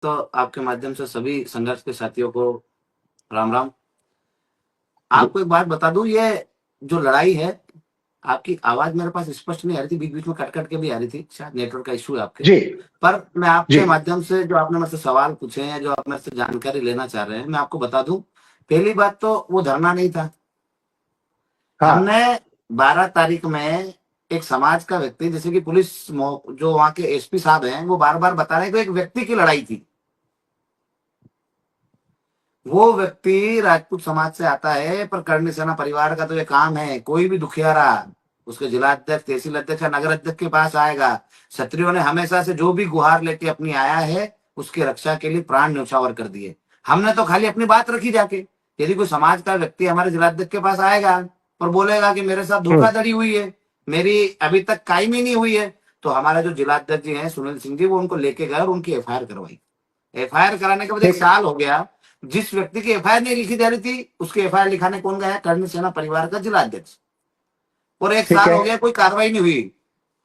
तो आपके माध्यम से सभी संघर्ष के साथियों को राम राम। आपको एक बात बता दूं, ये जो लड़ाई है, आपकी आवाज मेरे पास स्पष्ट नहीं आ रही थी, बीच बीच में कट कट के भी आ रही थी, शायद नेटवर्क का इशू है आपके। जी पर मैं जी आपके माध्यम से जो आपने मेरे से सवाल पूछे हैं, जो आप मेरे से जानकारी लेना चाह रहे हैं, मैं आपको बता दूं। पहली बात तो वो धरना नहीं था। हाँ हमने 12 तारीख में एक समाज का व्यक्ति, जैसे कि जो वहां के एसपी साहब हैं, वो बार बार बता रहे हैं कि एक व्यक्ति की लड़ाई थी। वो व्यक्ति राजपूत समाज से आता है, पर करणी सेना परिवार का तो ये काम है, कोई भी दुखियारा उसके जिला अध्यक्ष, तहसील अध्यक्ष या नगर अध्यक्ष के पास आएगा। क्षत्रियों ने हमेशा से जो भी गुहार लेके अपनी आया है, उसकी रक्षा के लिए प्राण न्यौछावर कर दिए। हमने तो खाली अपनी बात रखी जाके। यदि कोई समाज का व्यक्ति हमारे जिला अध्यक्ष के पास आएगा और बोलेगा कि मेरे साथ धोखाधड़ी हुई है, मेरी अभी तक कायमी नहीं हुई है, तो हमारे जो जिला अध्यक्ष जी हैं सुनील सिंह जी, वो उनको लेके गए और उनकी एफआईआर करवाई। एफआईआर कराने के बाद 1 ठीक साल हो गया। जिस व्यक्ति की एफआईआर नहीं लिखी जा रही थी, उसकी एफआईआर लिखाने कौन गया? करणी सेना परिवार का जिला अध्यक्ष। और 1 ठीक साल है हो गया, कोई कार्रवाई नहीं हुई।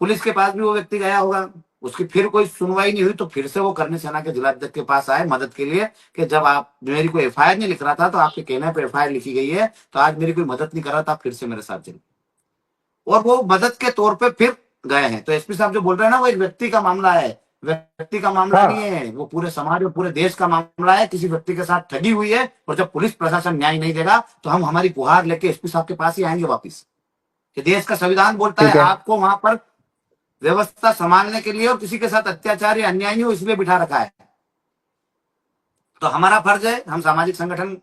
पुलिस के पास भी वो व्यक्ति गया होगा, उसकी फिर कोई सुनवाई नहीं हुई, तो फिर से वो करणी सेना के जिला अध्यक्ष के पास आए मदद के लिए कि जब आप मेरी कोई एफआईआर नहीं लिख रहा था, तो आपके कहने पर एफआईआर लिखी गई है, तो आज मेरी कोई मदद नहीं कर रहा था, फिर से मेरे साथ चलिए। और वो मदद के तौर पे फिर गए हैं। तो एसपी साहब जो बोल रहे हैं ना, वो एक व्यक्ति का मामला है, व्यक्ति का मामला नहीं हाँ है, वो पूरे समाज और पूरे देश का मामला है। किसी व्यक्ति के साथ ठगी हुई है, और जब पुलिस प्रशासन न्याय नहीं देगा, तो हम हमारी गुहार लेके एसपी साहब के पास ही आएंगे वापिस। कि देश का संविधान बोलता है ठीक है आपको वहां पर व्यवस्था संभालने के लिए, और किसी के साथ अत्याचार या अन्याय नहीं हो इसलिए बिठा रखा है। तो हमारा फर्ज है, हम सामाजिक संगठन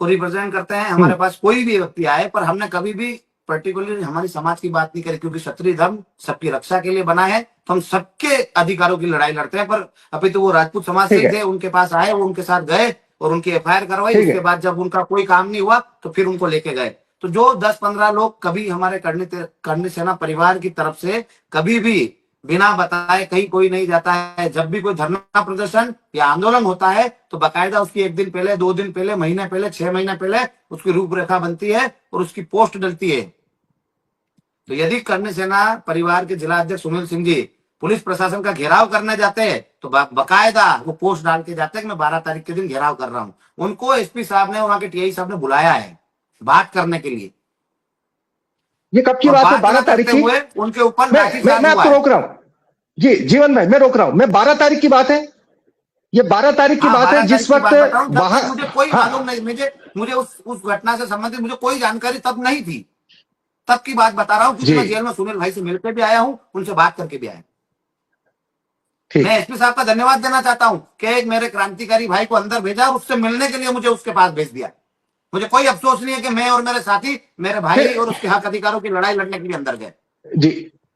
को रिप्रेजेंट करते हैं, हमारे पास कोई भी व्यक्ति आए, पर हमने कभी भी पर्टिकुलरली हमारी समाज की बात नहीं करी, क्योंकि क्षत्रिय धर्म सबकी रक्षा के लिए बना है, तो हम सबके अधिकारों की लड़ाई लड़ते हैं। पर अभी तो वो राजपूत समाज से ठीक ही है थे, उनके पास आए, वो उनके साथ गए और उनकी एफआईआर करवाई। ठीक उसके है बाद जब उनका कोई काम नहीं हुआ, तो फिर उनको लेके गए। तो जो 10-15 लोग कभी हमारे करणी सेना परिवार की तरफ से कभी भी बिना बताए कहीं कोई नहीं जाता है। जब भी कोई धरना प्रदर्शन या आंदोलन होता है, तो बाकायदा उसकी 1 दिन पहले, 2 दिन पहले, महीने पहले, 6 महीने पहले उसकी रूपरेखा बनती है और उसकी पोस्ट डलती है। तो यदि करणी सेना परिवार के जिला अध्यक्ष सुनील सिंह जी पुलिस प्रशासन का घेराव करने जाते हैं, तो बाकायदा वो पोस्ट डाल के जाते हैं कि मैं 12 तारीख के दिन घेराव कर रहा हूं। उनको एसपी साहब ने, वहां के टीआई साहब ने बुलाया है बात करने के लिए, ये कब की और बात है? बात 12 न तारीख करते की? हुए उनके ऊपर मैं लाठीचार्ज हुआ आपको है। रोक रहा हूं। जी जीवन भाई, मैं रोक रहा हूं। मैं 12 तारीख की बात है, ये 12 तारीख की हाँ, बात है 12 तारीख जिस की वक्त बात बता रहा हूँ, जब वहां। तक मुझे कोई हाँ मालूम नहीं, मुझे उस घटना से संबंधित मुझे कोई जानकारी तब नहीं थी। तब की बात बता रहा हूँ, क्योंकि जी मैं जेल में सुनील भाई से मिलकर भी आया हूँ, उनसे बात करके भी आया। ठीक। मैं एसपी साहब का धन्यवाद देना चाहता हूँ कि एक मेरे क्रांतिकारी भाई को अंदर भेजा और उससे मिलने के लिए मुझे उसके पास भेज दिया। मुझे कोई अफसोस नहीं है कि मैं और मेरे साथी, मेरे भाई फिर और उसके हक अधिकारों की लड़ाई लड़ने के लिए अंदर गए। जी,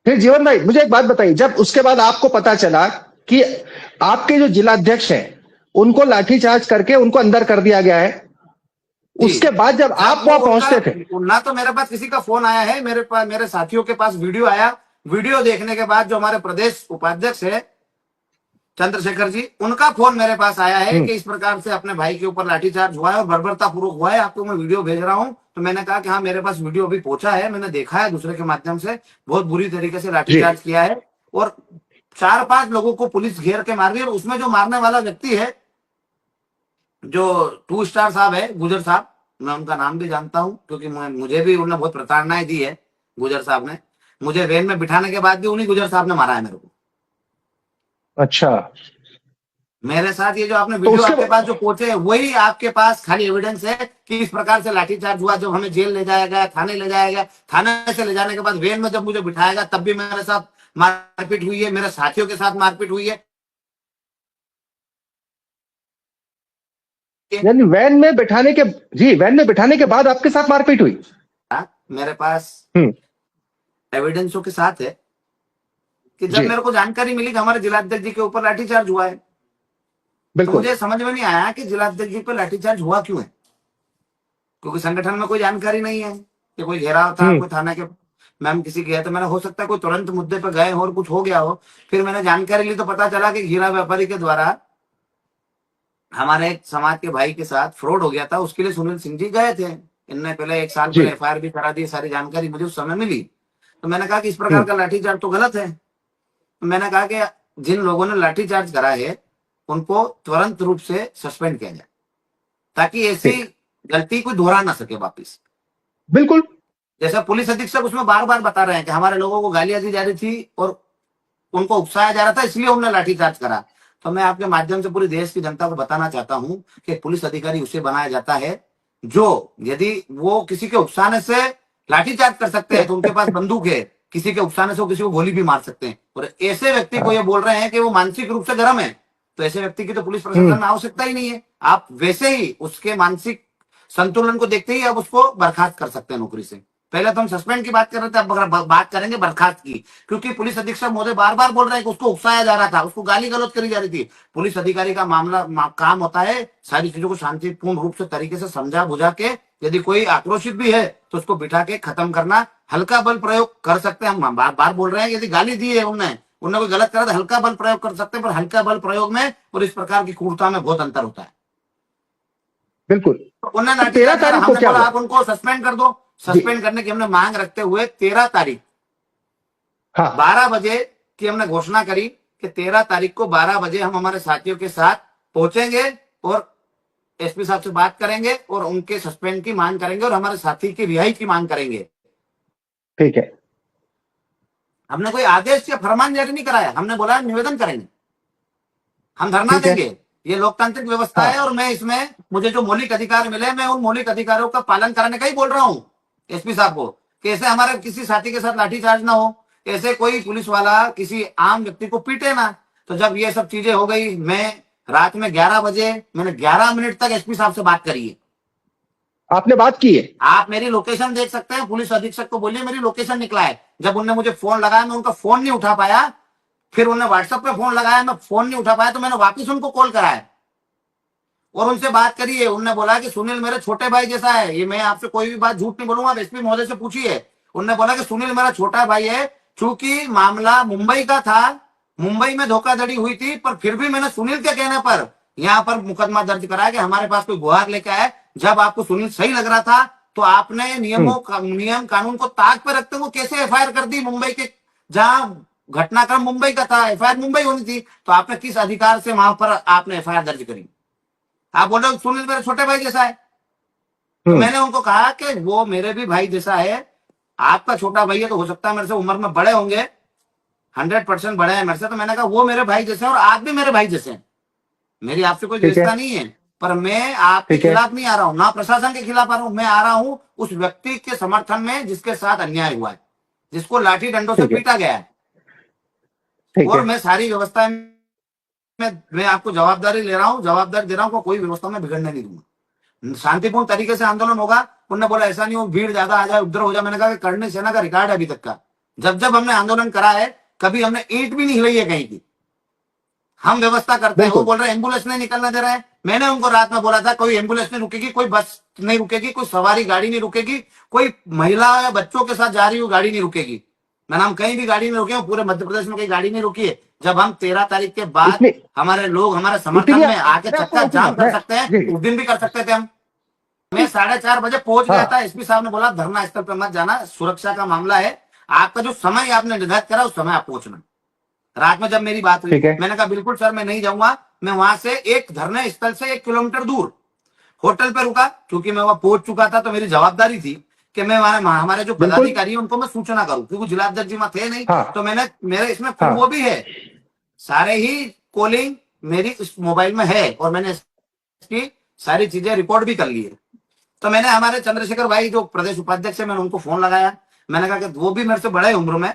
फिर जीवन भाई मुझे एक बात बताइए, जब उसके बाद आपको पता चला कि आपके जो जिला अध्यक्ष हैं उनको लाठीचार्ज करके उनको अंदर कर दिया गया है, जी, उसके बाद जब आप वो वहां उनका, पहुंचते थे? ना तो मेरे पास किसी का फोन आया है, मेरे साथियों के पास वीडियो आया। वीडियो देखने के बाद जो हमारे प्रदेश उपाध्यक्ष है चंद्रशेखर जी, उनका फोन मेरे पास आया है कि इस प्रकार से अपने भाई के ऊपर लाठीचार्ज हुआ है और बर्बरता पूर्वक हुआ है, आपको मैं वीडियो भेज रहा हूं। तो मैंने कहा कि हाँ, मेरे पास वीडियो अभी पहुंचा है, मैंने देखा है दूसरे के माध्यम से, बहुत बुरी तरीके से जी लाठीचार्ज किया है और 4-5 लोगों को पुलिस घेर के मार रही है। और उसमें जो मारने वाला व्यक्ति है, जो 2 स्टार साहब है, गुजर साहब, मैं उनका नाम भी जानता हूं, क्योंकि मुझे भी उन्होंने बहुत प्रताड़नाएं दी है। गुजर साहब ने मुझे वैन में बिठाने के बाद भी उन्हीं गुजर साहब ने मारा है मेरे को। अच्छा, मेरे साथ ये जो आपने तो वीडियो उसके आपके पास जो पहुंचे हैं, वही आपके पास खाली एविडेंस है कि इस प्रकार से लाठीचार्ज हुआ। जब हमें जेल ले जाया गया, थाने ले जाया गया, थाने से ले जाने के बाद वैन में जब मुझे बिठाया गया, तब भी मेरे साथ मारपीट हुई है, मेरे साथियों के साथ मारपीट हुई है। यानी वैन में बैठाने के, जी वैन में बैठाने के बाद आपके साथ मारपीट हुई? मेरे पास हम्म, एविडेंसों के साथ है कि जब जी मेरे को जानकारी मिली कि हमारे जिलाध्यक्ष जी के ऊपर लाठीचार्ज हुआ है, तो बिल्कुल। मुझे समझ में नहीं आया कि जिलाध्यक्ष जी पर लाठीचार्ज हुआ क्यों है, क्योंकि संगठन में कोई जानकारी नहीं है कि कोई घेराव था, कोई थाना के मैम किसी गया, तो मैंने, हो सकता है कोई तुरंत मुद्दे पर गए हो और कुछ हो गया हो। फिर मैंने जानकारी ली तो पता चला कि हीरा व्यापारी के द्वारा हमारे एक समाज के भाई के साथ फ्रॉड हो गया था, उसके लिए सुनील सिंह जी गए थे। इनने पहले 1 साल जी पहले एफआईआर भी करा दी, सारी जानकारी मुझे उस समय मिली। तो मैंने कहा कि इस प्रकार का लाठीचार्ज तो गलत है। तो मैंने कहा कि जिन लोगों ने लाठीचार्ज करा है, उनको तुरंत रूप से सस्पेंड किया जाए, ताकि ऐसी ठीक। गलती कोई दोहरा ना सके वापिस। बिल्कुल। जैसा पुलिस अधीक्षक उसमें बार बार बता रहे हैं कि हमारे लोगों को गालियां दी जा रही थी और उनको उकसाया जा रहा था, इसलिए उन्होंने लाठीचार्ज करा। तो मैं आपके माध्यम से पूरी देश की जनता को बताना चाहता हूं कि पुलिस अधिकारी उसे बनाया जाता है जो, यदि वो किसी के उकसाने से लाठीचार्ज कर सकते हैं तो उनके पास बंदूक है, किसी के उकसाने से वो किसी को गोली भी मार सकते हैं। और ऐसे व्यक्ति को ये बोल रहे हैं कि वो मानसिक रूप से गर्म है, तो ऐसे व्यक्ति की तो पुलिस प्रशासन में आवश्यकता ही नहीं है। आप वैसे ही उसके मानसिक संतुलन को देखते ही आप उसको बर्खास्त कर सकते हैं नौकरी से। पहले तो हम सस्पेंड की बात कर रहे थे, अब अगर बात करेंगे बर्खास्त की, क्योंकि पुलिस अधीक्षक महोदय बार बार बोल रहे हैं कि उसको उकसाया जा रहा था, उसको गाली गलौज करी जा रही थी। पुलिस अधिकारी का काम होता है सारी चीजों को शांतिपूर्ण रूप से तरीके से समझा बुझा के, यदि कोई आक्रोशित भी है तो उसको बिठा के खत्म करना। हल्का बल प्रयोग कर सकते हैं, हम बार बार बोल रहे हैं, यदि गाली दी है उन्होंने कोई गलत करा तो हल्का बल प्रयोग कर सकते हैं, पर हल्का बल प्रयोग में और इस प्रकार की क्रूरता में बहुत अंतर होता है। बिल्कुल। तो उन्होंने तो 13 तारीख को हमने क्या बोला हुआ? आप उनको सस्पेंड कर दो। सस्पेंड करने की हमने मांग रखते हुए 13 तारीख हाँ 12 बजे की हमने घोषणा करी कि 13 तारीख को 12 बजे हम हमारे साथियों के साथ पहुंचेंगे और एसपी साहब से बात करेंगे और उनके सस्पेंड की मांग करेंगे और हमारे साथी की रिहाई की मांग करेंगे। ठीक है। हमने कोई आदेश या फरमान जारी नहीं कराया, हमने बोला निवेदन करेंगे, हम धरना ठीक है। देंगे, ये लोकतांत्रिक व्यवस्था है और मैं इसमें मुझे जो मौलिक अधिकार मिले मैं उन मौलिक अधिकारों का पालन कराने का ही बोल रहा हूं एसपी साहब को, कि ऐसे हमारे किसी साथी के साथ लाठीचार्ज ना हो, ऐसे कोई पुलिस वाला किसी आम व्यक्ति को पीटे ना। तो जब ये सब चीजें हो गई, मैं रात में 11 बजे मैंने 11 मिनट तक एसपी साहब से बात करी है। आपने बात की है? आप मेरी लोकेशन देख सकते हैं, पुलिस अधीक्षक को बोलिए मेरी लोकेशन निकला है। जब उन्होंने मुझे फोन लगाया मैं उनका फोन नहीं उठा पाया, फिर उन्होंने व्हाट्सएप पे फोन लगाया, मैं फोन नहीं उठा पाया, तो मैंने वापस उनको कॉल कराया और उनसे बात करी है। उन्होंने बोला कि सुनील मेरे छोटे भाई जैसा है, ये मैं आपसे कोई भी बात झूठ नहीं बोलूंगा, एसपी महोदय से पूछिए। उन्होंने बोला कि सुनील मेरा छोटा भाई है, चूंकि मामला मुंबई का था, मुंबई में धोखाधड़ी हुई थी, पर फिर भी मैंने सुनील के कहने पर यहाँ पर मुकदमा दर्ज कराया कि हमारे पास कोई गुहार लेके आए। जब आपको सुनील सही लग रहा था तो आपने नियम कानून को ताक पे रखते हुए कैसे एफआईआर कर दी मुंबई के, जहां घटनाक्रम मुंबई का था, एफआईआर मुंबई होनी थी, तो आपने किस अधिकार से वहां पर आपने एफआईआर दर्ज करी? आप बोल रहे हो सुनील मेरे छोटे भाई जैसा है, तो मैंने उनको कहा कि वो मेरे भी भाई जैसा है, आपका छोटा भाई है तो हो सकता है मेरे से उम्र में बड़े होंगे, 100% बड़े हैं मेरे से, तो मैंने कहा वो मेरे भाई जैसे हैं और आप भी मेरे भाई जैसे हैं, मेरी आपसे कोई रिश्ता नहीं है, पर मैं आपके खिलाफ नहीं आ रहा हूं, ना प्रशासन के खिलाफ आ रहा हूं, मैं आ रहा हूं उस व्यक्ति के समर्थन में जिसके साथ अन्याय हुआ है, जिसको लाठी डंडों से पीटा गया है। और मैं सारी व्यवस्था में मैं आपको जवाबदारी ले रहा हूं, जवाबदारी दे रहा हूं, कोई व्यवस्था में बिगड़ने नहीं दूंगा, शांतिपूर्ण तरीके से आंदोलन होगा। उन्होंने बोला ऐसा नहीं हो भीड़ ज्यादा आ जाए उधर हो जाए, मैंने कहा करनी सेना का रिकॉर्ड है अभी तक का, जब जब हमने आंदोलन करा है कभी हमने ईंट भी नहीं हिलाई है कहीं की, हम व्यवस्था करते हैं। वो बोल रहे हैं एम्बुलेंस नहीं निकलने दे रहे हैं, मैंने उनको रात में बोला था कोई एम्बुलेंस नहीं रुकेगी, कोई बस नहीं रुकेगी, कोई सवारी गाड़ी नहीं रुकेगी, कोई महिला या बच्चों के साथ जा रही हो गाड़ी नहीं रुकेगी। मैंने हम कहीं भी गाड़ी नहीं रुके, पूरे मध्य प्रदेश में कहीं गाड़ी नहीं रुकी है। जब हम 13 तारीख के बाद हमारे लोग हमारे समर्थन में आके चक्का जाम कर सकते हैं, उस दिन भी कर सकते थे हम। मैं 4:30 बजे पहुंच गया था, एसपी साहब ने बोला धरना स्थल पर मत जाना, सुरक्षा का मामला है, आपका जो समय आपने निर्धारित करा उस समय आप पहुंचना। रात में जब मेरी बात हुई मैंने कहा बिल्कुल सर मैं नहीं जाऊंगा, मैं वहां से एक धरने स्थल से 1 किलोमीटर दूर होटल पे रुका, क्योंकि मैं वहां पहुंच चुका था, तो मेरी जवाबदारी थी कि मैं हमारे जो पदाधिकारी उनको मैं सूचना करूं, क्योंकि जिलाध्यक्ष जी वहां थे नहीं। तो मैंने मेरे इसमें वो भी है, सारे ही कॉलिंग मेरी इस मोबाइल में है और मैंने इसकी सारी चीजें रिकॉर्ड भी कर ली है। तो मैंने हमारे चंद्रशेखर भाई जो प्रदेश उपाध्यक्ष है, मैंने उनको फोन लगाया, मैंने कहा कि वो भी मेरे से बड़े उम्र में,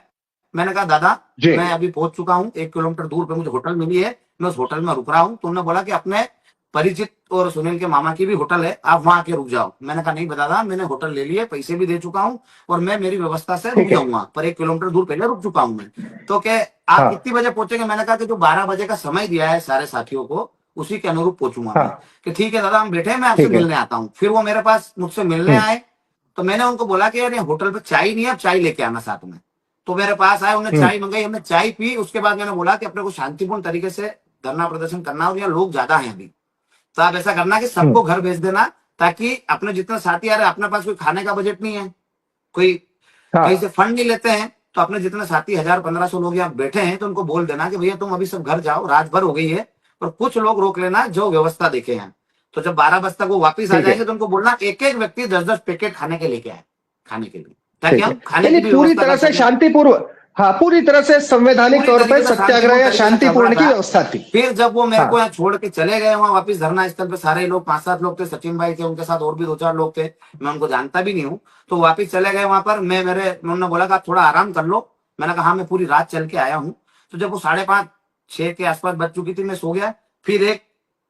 मैंने कहा दादा मैं अभी पहुंच चुका हूं, 1 किलोमीटर दूर पे मुझे होटल मिली है, मैं उस होटल में रुक रहा हूं। तो उन्होंने बोला कि अपने परिचित और सुनील के मामा की भी होटल है, आप वहां आके रुक जाओ। मैंने कहा नहीं दादा मैंने होटल ले लिए, पैसे भी दे चुका हूं और मैं मेरी व्यवस्था से रुक जाऊंगा, पर 1 किलोमीटर दूर पहले रुक चुका हूं मैं। तो क्या आप कितनी बजे पहुंचेंगे? मैंने कहा कि जो 12 बजे का समय दिया है सारे साथियों को उसी के अनुरूप पहुंचूंगा मैं। कि ठीक है दादा हम बैठे, मैं आपसे मिलने आता हूँ। फिर वो मेरे पास मुझसे मिलने आए, तो मैंने उनको बोला कि यार होटल पे चाय नहीं है, आप चाय लेके आना साथ में। तो मेरे पास आए, उन्होंने चाय मंगाई, हमने चाय पी। उसके बाद मैंने बोला कि अपने को शांतिपूर्ण तरीके से धरना प्रदर्शन करना और यहाँ लोग ज्यादा हैं अभी, तो आप ऐसा करना कि सबको घर भेज देना, ताकि अपने जितने साथी आ रहे, अपने पास कोई खाने का बजट नहीं है, कोई कहीं से फंड नहीं लेते हैं, तो अपने जितने साथी 1000-1500 लोग यहाँ बैठे हैं तो उनको बोल देना कि भैया तुम अभी सब घर जाओ, रात भर हो गई है, और कुछ लोग रोक लेना जो व्यवस्था देखे हैं। तो जब 12 बजे तक वो वापस आ ठीक है। जाएंगे तो उनको बोलना एक एक व्यक्ति 10-10 पैकेट खाने के लेके आए, खाने के लिए, ताकि ठीक है, हम खाने की यानी भी पूरी व्यवस्था तरह कर से सकें। शांतिपूर्व, हाँ, पूरी तरह से संवैधानिक पूरी तौर पर तरीके से सत्याग्रह शांतिपूर्ण या तरीके से चल रहा शांतिपूर्ण की था। व्यवस्था थी। फिर जब वो मेरे को हाँ। यहाँ छोड़ के चले गए वहां वापस धरना स्थल पे, सारे लोग 5-7 लोग थे, सचिन भाई थे, उनके साथ और भी 2-4 लोग थे, मैं उनको जानता भी नहीं हूँ। तो वापस चले गए वहां पर, उन्होंने बोला कि आप थोड़ा आराम कर लो। मैंने कहा हाँ मैं पूरी रात चल के आया हूँ। तो जब वो 5:30-6 के आसपास बज चुकी थी, मैं सो गया। फिर एक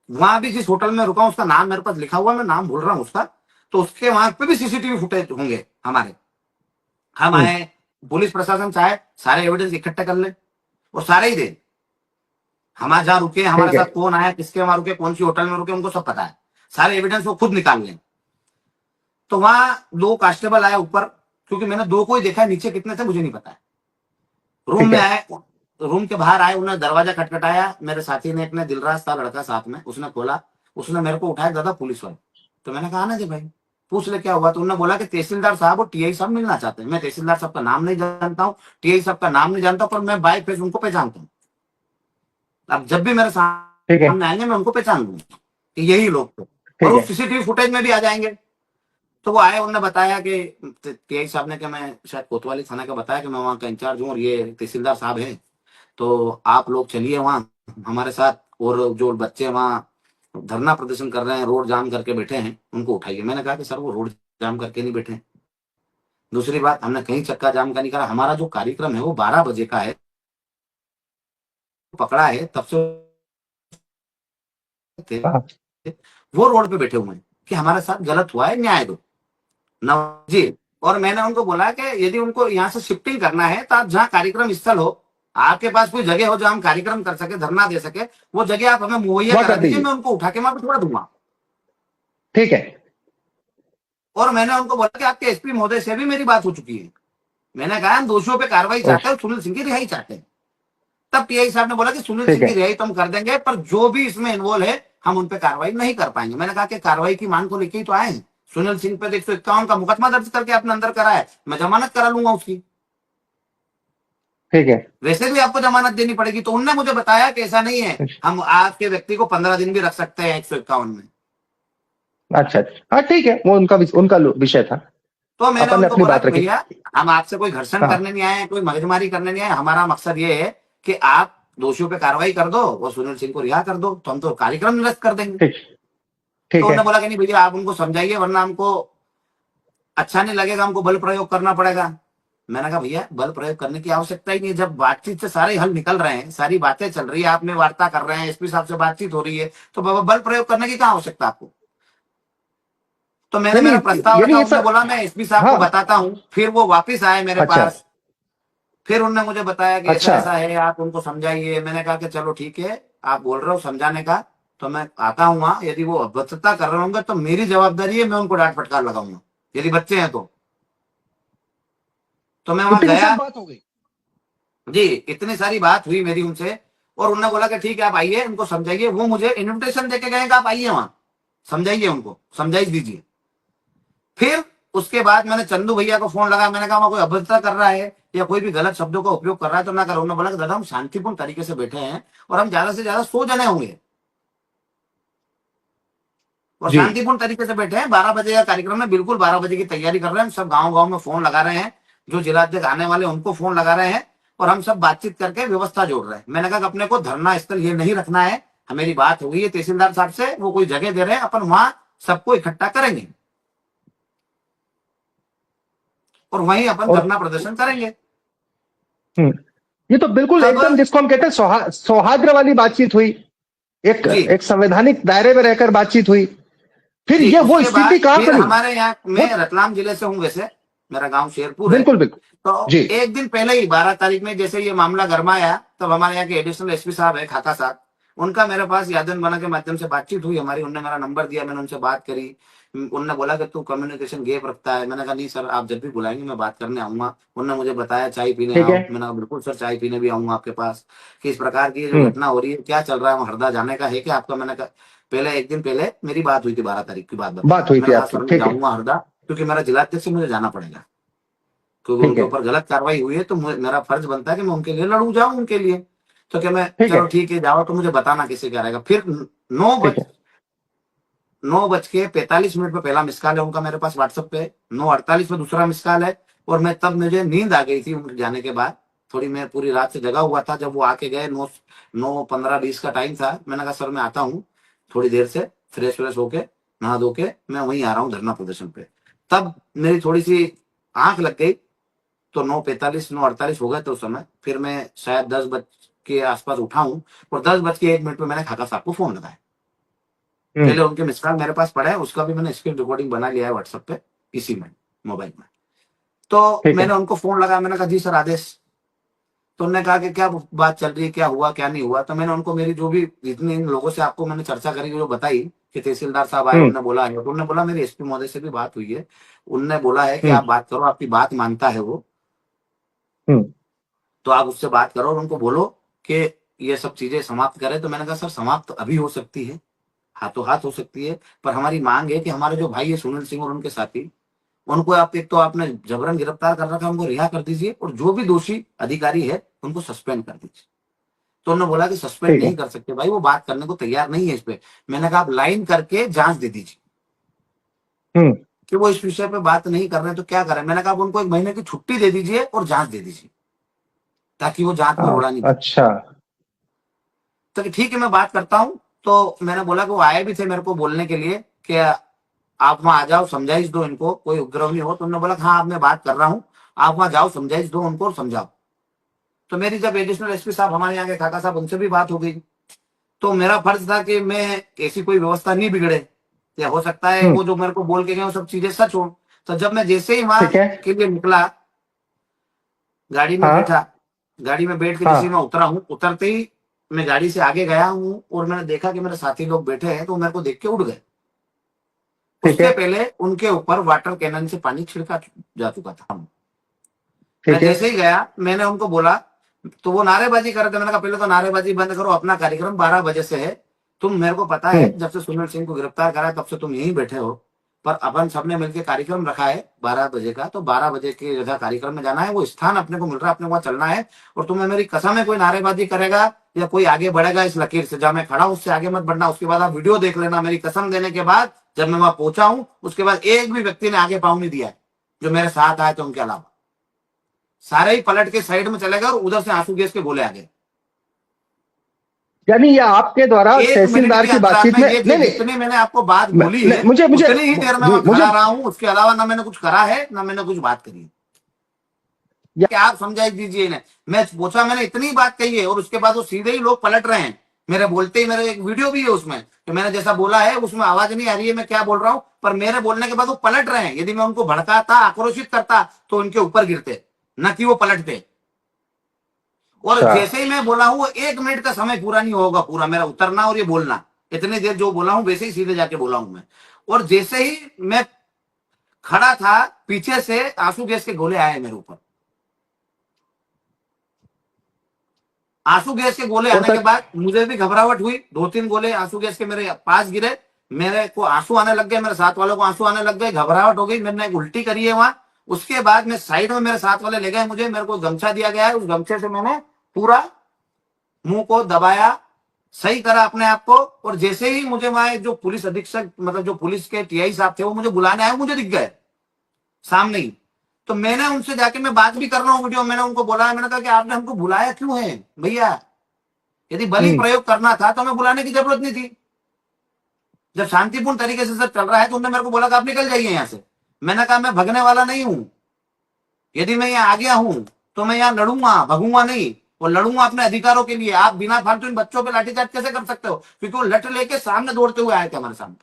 वहां भी जिस होटल में रुका हूं, उसका नाम मेरे पास लिखा हुआ, मैं नाम भूल रहा हूँ उसका, तो उसके वहां पे भी सीसीटीवी फुटेज होंगे हमारे। हम हम्म, आए, पुलिस प्रशासन चाहे सारे एविडेंस इकट्ठे कर ले और सारे ही दे। हमारे जहाँ रुके, हमारे ठीक है। साथ कौन आया, किसके वहां रुके, कौन सी होटल में रुके, उनको सब पता है। सारे एविडेंस वो खुद निकाल लें। तो वहां 2 कांस्टेबल आए ऊपर, क्योंकि मैंने 2 को ही देखा है, नीचे कितने थे मुझे नहीं पता है। रूम ठीक में है। आए, रूम के बाहर आए, उन्होंने दरवाजा खटखटाया। मेरे साथी ने, अपने दिलराज था लड़का साथ में, उसने खोला। उसने मेरे को उठाया, दादा पुलिस वाले। तो मैंने कहा ना जी भाई, पूछ ले क्या हुआ। तो उन्होंने बोला कि तहसीलदार साहब और टीआई साहब मिलना चाहते हैं। मैं तहसीलदार साहब का नाम नहीं जानता हूँ, टीआई साहब का नाम नहीं जानता, पर मैं बाय फेस उनको पहचानता हूँ। अब जब भी मेरे ठीक है। सामने आएंगे मैं उनको पहचान लूंगा कि यही लोग थे, और ठीक वो है। सीसीटीवी फुटेज में भी आ जाएंगे। तो वो आए, उन्होंने बताया कि टीआई साहब ने, कि मैं शायद कोतवाली थाना का बताया कि मैं वहाँ का इंचार्ज हूँ और ये तहसीलदार साहब हैं, तो आप लोग चलिए वहाँ हमारे साथ, और जो बच्चे वहाँ धरना प्रदर्शन कर रहे हैं, रोड जाम करके बैठे हैं, उनको उठाइए। मैंने कहा कि सर वो रोड जाम करके नहीं बैठे। दूसरी बात, हमने कहीं चक्का जाम का नहीं करा। हमारा जो कार्यक्रम है वो 12 बजे का है, पकड़ा है तब से थे, हाँ। वो रोड पे बैठे हुए हैं कि हमारे साथ गलत हुआ है, न्याय दो न जी। और मैंने उनको बोला कि यदि उनको यहाँ से शिफ्टिंग करना है तो आप जहाँ कार्यक्रम स्थल हो, आपके पास कोई जगह हो जहाँ हम कार्यक्रम कर सके, धरना दे सके, वो जगह आप हमें मुहैया वह करा कर दीजिए, दीजिए। मैं उनको उठा के वहां पर छोड़ दूंगा। ठीक है। और मैंने उनको बोला कि आपके एसपी महोदय से भी मेरी बात हो चुकी है। मैंने कहा हम दोषियों पे कार्रवाई चाहते ओके। हैं, सुनील सिंह की रिहाई चाहते हैं। तब टीआई साहब ने बोला कि सुनील ठीक सिंह है। की रिहाई तो हम कर देंगे, पर जो भी इसमें इन्वॉल्व है हम उन पे कार्रवाई नहीं कर पाएंगे। मैंने कहा कि कार्रवाई की मांग को लेके ही तो आए हैं। सुनील सिंह पे 151 का मुकदमा दर्ज करके आपने अंदर करा है, मैं जमानत करा लूंगा उसकी, ठीक है। वैसे भी आपको जमानत देनी पड़ेगी। तो उनने मुझे बताया कि ऐसा नहीं है, हम आपके व्यक्ति को 15 दिन भी रख सकते हैं 151 में। अच्छा अच्छा, हाँ ठीक है, वो उनका विषय था। तो मैंने अपन ने उनको अपनी बोला बात कि रखी। भैया हम आपसे कोई घर्षण हाँ। करने नहीं आए, कोई मगजमारी करने नहीं आए, हमारा मकसद ये है कि आप दोषियों पे कार्रवाई कर दो और सुनील सिंह को रिहा कर दो, तो हम तो कार्यक्रम निरस्त कर देंगे। ठीक। तो ठीक है। उन्होंने बोला कि नहीं भैया आप उनको समझाइए, वरना हमको अच्छा नहीं लगेगा, हमको बल प्रयोग करना पड़ेगा। मैंने कहा भैया बल प्रयोग करने की आवश्यकता ही नहीं है, जब बातचीत से सारे हल निकल रहे हैं, सारी बातें चल रही है, आप में वार्ता कर रहे हैं, एसपी साहब से बातचीत हो रही है, तो बल प्रयोग करने की क्या आवश्यकता आपको। तो मैंने यानी मेरा प्रस्ताव यानी रखा, ये उनने सब। बोला मैं एसपी साहब को हाँ। बताता हूँ। फिर वो वापिस आए मेरे अच्छा। पास, फिर उन्होंने मुझे बताया कि ऐसा अच्छा। ऐसा है, आप उनको समझाइए। मैंने कहा कि चलो ठीक है, आप बोल रहे हो समझाने का, तो मैं आता हूँ वहां। यदि वो अभद्रता कर रहे होंगे तो मेरी जवाबदारी है, मैं उनको डांट फटकार लगाऊंगा, यदि बच्चे हैं तो मैं वहां इतनी गया। सब बात हो गई। जी, इतनी सारी बात हुई मेरी उनसे, और उन्होंने बोला कि ठीक है आप आइए, उनको समझाइए। वो मुझे इन्विटेशन देके गए कि आप आइए वहां, समझाइए उनको, समझाई दीजिए। फिर उसके बाद मैंने चंदू भैया को फोन लगा, मैंने कहा वहां कोई अभद्रता कर रहा है या कोई भी गलत शब्दों का उपयोग कर रहा है तो ना करो। उन्होंने बोला कि दादा हम शांतिपूर्ण तरीके से बैठे हैं और हम ज्यादा से ज्यादा 100 जने होंगे और जी। शांतिपूर्ण तरीके से बैठे हैं। 12 बजे का कार्यक्रम है, बिल्कुल 12 बजे की तैयारी कर रहे हैं। हम सब गाँव गाँव में फोन लगा रहे हैं, जो जिलाध्यक्ष आने वाले उनको फोन लगा रहे हैं, और हम सब बातचीत करके व्यवस्था जोड़ रहे हैं। मैंने कहा कि अपने को धरना स्थल ये नहीं रखना है, मेरी बात हो गई है तहसीलदार साहब से, वो कोई जगह दे रहे हैं, अपन वहां सबको इकट्ठा करेंगे और वहीं अपन और धरना प्रदर्शन करेंगे। ये तो बिल्कुल तब एकदम जिसको हम कहते हैं सौहार्द वाली बातचीत हुई। एक जी एक संवैधानिक दायरे में रहकर बातचीत हुई। फिर जी, ये वो उसके स्थिति बाद कहां फिर पर हुई? हमारे यहाँ, वो मैं रतलाम जिले से हूँ वैसे, मेरा गांव शेरपुर है। बिल्कुल बिल्कुल। तो जी। एक दिन पहले ही 12 तारीख में जैसे ये मामला गरमाया, तब हमारे यहाँ के एडिशनल एसपी साहब है खाका साहब, उनका मेरे पास यादन बना के माध्यम से बातचीत हुई हमारी। उन्होंने मेरा नंबर दिया, मैंने उनसे बात करी। उन्होंने बोला कि तू कम्युनिकेशन गैप रखता है। मैंने कहा नहीं सर, आप जब भी बुलाएंगे मैं बात करने आऊंगा। उन्होंने मुझे बताया चाय पीने ठीक आओ। है। मैंने कहा बिल्कुल सर, चाय पीने भी आऊंगा आपके पास, कि इस प्रकार की जो हम्म। घटना हो रही है, क्या चल रहा है वहाँ, हरदा जाने का है क्या आपका। मैंने कहा पहले एक दिन पहले मेरी बात हुई थी, 12 तारीख की बात बता रहा बात हूँ। हुई थी मैंने कहा आपकी, सर मैं ठीक है। जाऊंगा हरदा, क्योंकि मेरा जिलाध्यक्ष से मुझे जाना पड़ेगा, क्योंकि ठीक उनके है। ऊपर गलत कार्रवाई हुई है, तो मेरा फर्ज बनता है कि मैं उनके लिए लड़ू, जाऊं उनके लिए। तो क्या मैं, ठीक चलो है, ठीक है जाओ, तो मुझे बताना किसे क्या रहेगा। फिर नौ ठीक बज है। 9:45 पे पहला मिस कॉल है उनका मेरे पास व्हाट्सएप पे, 9:48 में दूसरा मिस कॉल है। और मैं तब, मुझे नींद आ गई थी उनके जाने के बाद, थोड़ी मैं पूरी रात से जगा हुआ था। जब वो आके गए, 9:15-20 का टाइम था, मैंने कहा सर मैं आता हूँ थोड़ी देर से, फ्रेश व्रेश होके, नहा धो के मैं वहीं आ रहा हूँ धरना प्रदर्शन पे। तब मेरी थोड़ी सी आंख लग गई, तो 9:45 9:48 हो गए थे उस समय। फिर मैं शायद 10 बज के आसपास उठा हूँ, और 10:01 पे मैंने खाका साहब को फोन लगाया। हम्म। पहले उनके मिस कॉल मेरे पास पड़ा है, उसका भी मैंने स्क्रीन रिकॉर्डिंग बना लिया है व्हाट्सएप पे, इसी में, मोबाइल में। तो ठीक है। मैंने उनको फोन लगाया, मैंने कहा जी सर आदेश। तो उन्होंने कहा कि क्या बात चल रही है, क्या हुआ क्या नहीं हुआ। तो मैंने उनको मेरी जो भी, जितने इन लोगों से आपको मैंने चर्चा करी, जो बताई कि तहसीलदार साहब आए, हम्म। उनने बोला है, तो उन्होंने बोला मेरी एसपी महोदय से भी बात हुई है, उनने बोला है कि हम्म। आप बात करो, आपकी बात मानता है वो, हम्म। तो आप उससे बात करो और उनको बोलो कि ये सब चीजें समाप्त करें। तो मैंने कहा सर समाप्त अभी हो सकती है, हाथों हाथ हो सकती है, पर हमारी मांग है कि हमारे जो भाई है सुनील सिंह और उनके साथी, उनको आप, एक तो आपने जबरन गिरफ्तार कर रखा है, उनको रिहा कर दीजिए, और जो भी दोषी अधिकारी है उनको सस्पेंड कर दीजिए। तो उन्होंने बोला कि सस्पेंड ठीक है। नहीं कर सकते भाई, वो बात करने को तैयार नहीं है इस पे। मैंने कहा आप लाइन करके जांच दे दीजिए हम्म। कि वो इस विषय पे बात नहीं कर रहे हैं, तो क्या करें। मैंने कहा आप उनको 1 महीने की छुट्टी दे दीजिए और जांच दे दीजिए, ताकि वो जांच में हाँ, रोड़ा नहीं पाए। अच्छा। तो कि ठीक है मैं बात करता हूँ। तो मैंने बोला कि वो आए भी थे मेरे को बोलने के लिए कि आप वहां आ जाओ, समझाइश दो इनको, कोई उपद्रव नहीं हो। तो उन्होंने बोला हाँ अब मैं बात कर रहा हूँ, आप वहां जाओ, समझाइश दो उनको और समझाओ। तो मेरी जब एडिशनल एसपी साहब हमारे यहाँ के खाका साहब, उनसे भी बात हो गई। तो मेरा फर्ज था कि मैं, ऐसी कोई व्यवस्था नहीं बिगड़े, या हो सकता है हम्म। वो जो मेरे को बोल के गए वो सब चीजें सच हो। तो जब मैं जैसे ही वहां ठीक है। के लिए निकला, गाड़ी में हाँ। बैठा, गाड़ी में बैठ के जैसे ही मैं हाँ। उतरा हूँ, उतरते ही मैं गाड़ी से आगे गया हूँ, और मैंने देखा कि मेरे साथी लोग बैठे हैं, तो मेरे को देख के उड़ गए। ठीक उसके है। पहले उनके ऊपर वाटर कैनन से पानी छिड़का जा चुका था। मैं ठीक है। जैसे ही गया, मैंने उनको बोला, तो वो नारेबाजी कर रहे थे। मैंने कहा पहले तो नारेबाजी बंद करो, अपना कार्यक्रम 12 बजे से है। तुम, मेरे को पता है हम्म। जब से सुनील सिंह को गिरफ्तार करा तब से तुम यहीं बैठे हो, पर अपन सबने मिलकर कार्यक्रम रखा है 12 बजे का, तो 12 बजे के जगह कार्यक्रम में जाना है, वो स्थान अपने को मिल रहा है, अपने को वहां चलना है। और तुम्हें मेरी कसम है, कोई नारेबाजी करेगा या कोई आगे बढ़ेगा इस लकीर से, जहां मैं खड़ा हूं उससे आगे मत बढ़ना। उसके बाद आप वीडियो देख लेना, मेरी कसम देने के बाद जब मैं वहां पहुंचा हूं, उसके बाद एक भी व्यक्ति ने आगे पाँव नहीं दिया है, जो मेरे साथ आए थे उनके अलावा। सारे ही पलट के साइड में चले गए और उधर से आंसू गैस के गोले आ गए। यानी ये आपके द्वारा 1 मिनट तहसीलदार के की अंतराल बातचीत में, में, ये नहीं नहीं, जितनी मैंने आपको बात बोली है, मुझे मुझे उतनी ही देर में जी वहां मुझे, खड़ा रहा हूं। उसके अलावा ना मैंने कुछ करा है, ना मैंने कुछ बात करी है या, कि आप समझाइश दीजिए इन्हें। मैं पूछा, मैंने इतनी बात कही है, और उसके बाद वो सीधे ही लोग पलट रहे हैं। मेरे बोलते ही, मेरे एक वीडियो भी है उसमें, कि मैंने जैसा बोला है उसमें आवाज नहीं आ रही है मैं क्या बोल रहा हूं, पर मेरे बोलने के बाद वो पलट रहे हैं। यदि मैं उनको भड़काता, आक्रोशित करता, तो उनके ऊपर गिरते, न कि वो पलटते। और अच्छा। जैसे ही मैं बोला हूं, वो 1 मिनट का समय पूरा नहीं होगा, पूरा मेरा उतरना और ये बोलना, इतनी देर जो बोला हूं वैसे ही सीधे जाके बोला हूं मैं। और जैसे ही मैं खड़ा था, पीछे से आंसू गैस के गोले आए मेरे ऊपर। आंसू गैस के गोले और आने के तक, बाद मुझे भी घबराहट हुई, 2-3 गोले आंसू गैस के मेरे पास गिरे, मेरे को आंसू आने लग गए, मेरे साथ वालों को आंसू आने लग गए, घबराहट हो गई, मैंने एक उल्टी करी है वहां। उसके बाद मैं साइड में, मेरे साथ वाले ले गए मुझे, मेरे को गमछा दिया गया है, उस गमछे से मैंने पूरा मुंह को दबाया, सही करा अपने आप को। और जैसे ही मुझे वहां जो पुलिस अधीक्षक, मतलब जो पुलिस के टीआई साहब थे, वो मुझे बुलाने आए, मुझे दिख गए सामने ही। तो मैंने उनसे जाके, मैं बात भी कर रहा हूँ वीडियो, मैंने उनको बोला, मैंने कहा कि आपने हमको बुलाया क्यों है भैया, यदि बल ही हम्म। प्रयोग करना था तो हमें बुलाने की जरूरत नहीं थी। जब शांतिपूर्ण तरीके से सब चल रहा है, तो उन्होंने मेरे को बोला कि आप निकल जाइए यहाँ से। मैंने कहा मैं भगने वाला नहीं हूं, यदि मैं यहाँ आ गया हूं तो मैं यहाँ लड़ूंगा, भगूंगा नहीं, और लड़ूंगा अपने अधिकारों के लिए। आप बिना फालतू इन बच्चों पे लाठीचार्ज कैसे कर सकते हो, क्योंकि वो लठ लेके सामने दौड़ते हुए आए थे हमारे सामने।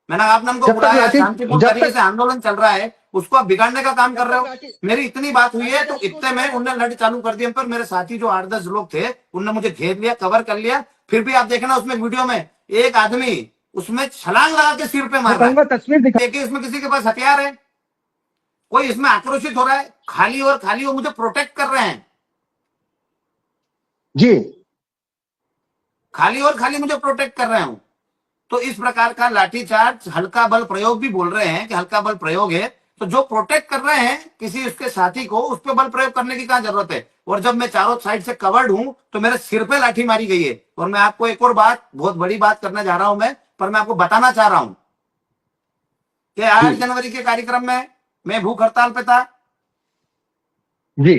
मैंने कहा आपने हमको जब तक बुलाया, लाठी, शांतिपूर्ण जब तरीके तक से आंदोलन चल रहा है, उसको आप बिगाड़ने का काम कर जब रहे तक हो। लाठी, मेरी इतनी बात हुई है, अच्छा तो सुनो इतने सुनो, में उनने लड़ चालू कर दिया पर। मेरे साथी जो 8-10 लोग थे, उनने मुझे घेर लिया, कवर कर लिया। फिर भी आप देखना उसमें वीडियो में, एक आदमी उसमें छलांग लगा के सिर पे मैं मार रहा है। कहूंगा तस्वीर दिखा। देखिए इसमें किसी के पास हथियार है, कोई इसमें आक्रोशित हो रहा है, खाली और खाली वो मुझे प्रोटेक्ट कर रहे हैं, जी। खाली और खाली मुझे प्रोटेक्ट कर रहे हूं। तो इस प्रकार का लाठीचार्ज, हल्का बल प्रयोग भी बोल रहे हैं कि हल्का बल प्रयोग है, तो जो प्रोटेक्ट कर रहे हैं किसी उसके साथी को, उस पर बल प्रयोग करने की क्या जरूरत है? और जब मैं चारों साइड से कवर्ड हूं तो मेरे सिर पे लाठी मारी गई है। और मैं आपको एक और बात, बहुत बड़ी बात करने जा रहा हूं मैं, पर मैं आपको बताना चाह रहा हूं कि 8 जनवरी के कार्यक्रम में मैं भूख हड़ताल पे था। जी